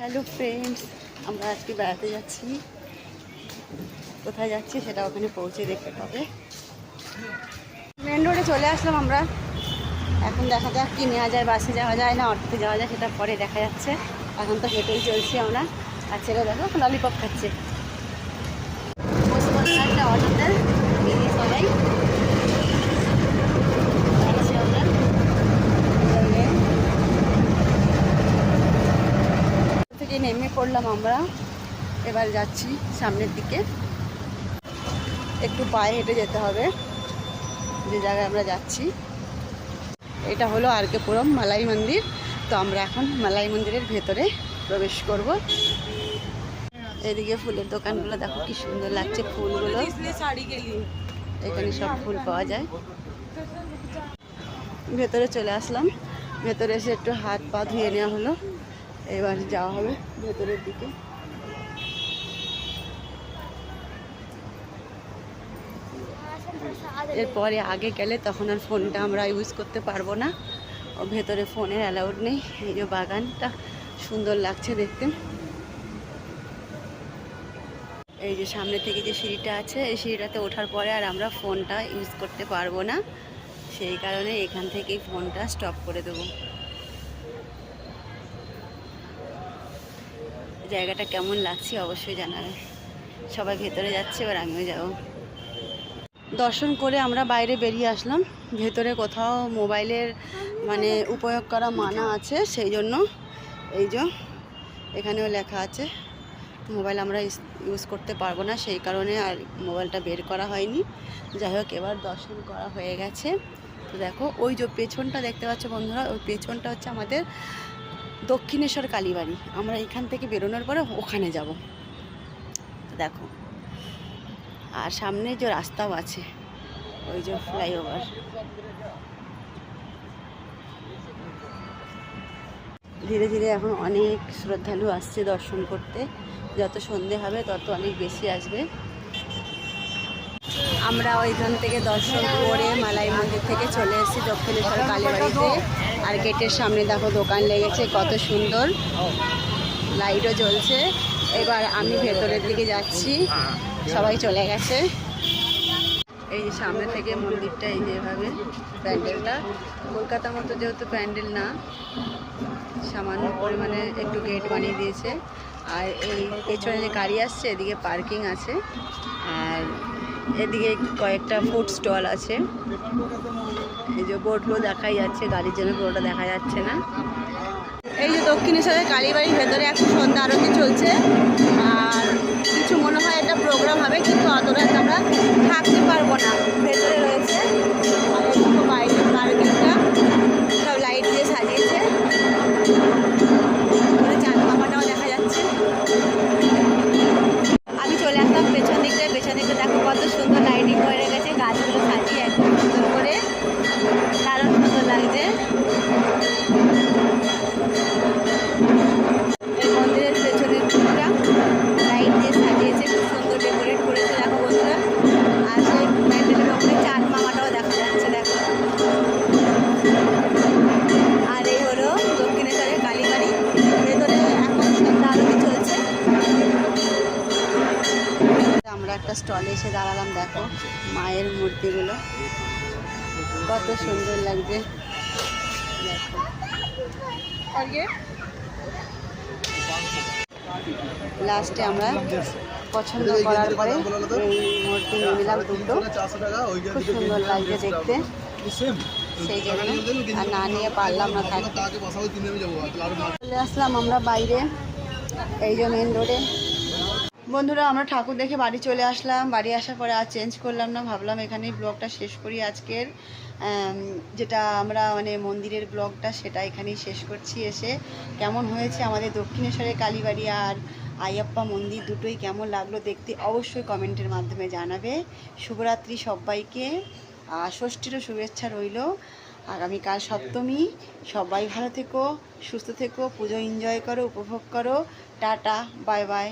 Hello friends, আমরা আজকে বেড়াতে যাচ্ছি। কোথায় যাচ্ছি সেটা ওখানে পৌঁছে দেখতে পাবে। মেন রোডে চলে আসলাম আমরা। এখন দেখা যাক কি নেওয়া যায়, বাসে যাওয়া যায় না অটোতে যাওয়া যায় সেটা পরে দেখা যাচ্ছে। এখন তো হেঁটেই চলছি আমরা। আর ছেলে দেখো ললিপপ খাচ্ছে। একটা অটোতে সবাই থেকে নেমে পড়লাম আমরা। এবার যাচ্ছি সামনের দিকে। একটু পায়ে হেঁটে যেতে হবে যে জায়গায় আমরা যাচ্ছি। এটা হলো আর.কে পুরম মালাই মন্দির। তো আমরা এখন মালাই মন্দিরের ভেতরে প্রবেশ করব। এদিকে ফুলের দোকানগুলো দেখো কি সুন্দর লাগছে, ফুলগুলো এখানে সব ফুল পাওয়া যায়। ভেতরে চলে আসলাম। ভেতরে এসে একটু হাত পা ধুয়ে নেওয়া হলো। এবার যাওয়া হবে ভেতরের দিকে। এরপরে আগে গেলে তখন আর ফোনটা আমরা ইউজ করতে পারবো না। ও ভেতরে ফোনের অ্যালাউড নেই। এই যে বাগানটা সুন্দর লাগছে দেখতে। এই যে সামনে থেকে যে সিঁড়িটা আছে, এই সিঁড়িটাতে ওঠার পরে আর আমরা ফোনটা ইউজ করতে পারবো না। সেই কারণে এখান থেকেই ফোনটা স্টপ করে দেবো। জায়গাটা কেমন লাগছে অবশ্যই জানাবে। সবাই ভেতরে যাচ্ছে, এবার আমিও যাব। দর্শন করে আমরা বাইরে বেরিয়ে আসলাম। ভেতরে কোথাও মোবাইলের উপয়োগ করা মানা আছে, সেই জন্য এই যে এখানেও লেখা আছে মোবাইল আমরা ইউজ করতে পারবো না। সেই কারণে আর মোবাইলটা বের করা হয়নি। যাই হোক, এবার দর্শন করা হয়ে গেছে। তো দেখো ওই যে পেছনটা দেখতে পাচ্ছ বন্ধুরা, ওই পেছনটা হচ্ছে আমাদের দক্ষিণেশ্বর কালীবাড়ি। আমরা এখান থেকে বেরোনোর পরে ওখানে যাব। তো দেখো, আর সামনে যে রাস্তাও আছে, ওই যে ফ্লাইওভার। ধীরে ধীরে এখন অনেক শ্রদ্ধালু আসছে দর্শন করতে। যত সন্ধে হবে তত অনেক বেশি আসবে। আমরা ওইখান থেকে দর্শন করে মালাই মন্দির থেকে চলে এসেছি দক্ষিণেশ্বর কালীবাড়িতে। আর গেটের সামনে দেখো দোকান লেগেছে, কত সুন্দর লাইটও জ্বলছে। এবার আমি ভেতরের দিকে যাচ্ছি, সবাই চলে গেছে। এই যে সামনে থেকে মন্দিরটা, এই যেভাবে প্যান্ডেলটা কলকাতার মতো যেহেতু প্যান্ডেল না, সামান্য পরিমাণে একটু গেট বানিয়ে দিয়েছে। আর এই পেছনে যে গাড়ি আসছে এদিকে পার্কিং আছে। আর এদিকে কয়েকটা ফুড স্টল আছে। এই যে বোর্ডগুলো দেখাই যাচ্ছে, গাড়ির জন্য পুরোটা দেখা যাচ্ছে না। এই যে দক্ষিণেশ্বরের কালীবাড়ির ভেতরে এখন সন্ধ্যা আরতি চলছে। আর কিছু মনে হয় একটা প্রোগ্রাম হবে, কিন্তু অত রাত আমরা থাকতে পারবো না। ভেতরে রয়েছে আর এদিকে বাইরের পার্কিংটা সব লাইট দিয়ে সাজিয়েছে। চাঁদমামাটাও দেখা যাচ্ছে। আমি চলে আসলাম পেছন দিকটায়। পেছন দিকটা দেখো কত সুন্দর লাইটিং করে রেখেছে, গাছগুলো সাজিয়ে একদম সুন্দর করে, দারুণ সুন্দর লাগছে। এই মন্দিরের পেছনের দিকটা লাইট দিয়ে সাজিয়েছে, খুব সুন্দর ডেকোরেট করেছে দেখো বন্ধুরা। আর সেই প্যান্ডেলের ওপরে চাঁদ মামাটাও দেখা যাচ্ছে দেখো। আর এই হলো দক্ষিণেশ্বরের কালীবাড়ি। ভেতরে এখন সন্ধ্যা আরতি চলছে। আমরা একটা স্টলে এসে দাঁড়ালাম। দেখো মায়ের মূর্তিগুলো কত সুন্দর লাগছে দেখো। লাস্টে আমরা পছন্দ করার পরে এই মূর্তি নিয়ে নিলাম দুটো। খুব সুন্দর লাগছে দেখতে, সেই জন্য আর না নিয়ে পারলাম না থাকতে। চলে আসলাম আমরা বাইরে, এই যে মেন রোডে। বন্ধুরা, আমরা ঠাকুর দেখে বাড়ি চলে আসলাম। বাড়ি আসার পরে আর চেঞ্জ করলাম না, ভাবলাম এখানেই ব্লগটা শেষ করি আজকের। যেটা আমরা মন্দিরের ব্লগটা সেটা এখানেই শেষ করছি। এসে কেমন হয়েছে আমাদের দক্ষিণেশ্বরের কালীবাড়ি আর আইয়াপ্পা মন্দির দুটোই কেমন লাগলো দেখতে অবশ্যই কমেন্টের মাধ্যমে জানাবে। শুভরাত্রি সবাইকে, আর ষষ্ঠীরও শুভেচ্ছা রইল। আগামীকাল সপ্তমী। সবাই ভালো থেকো, সুস্থ থেকো, পুজো এনজয় করো, উপভোগ করো। Tata, bye bye.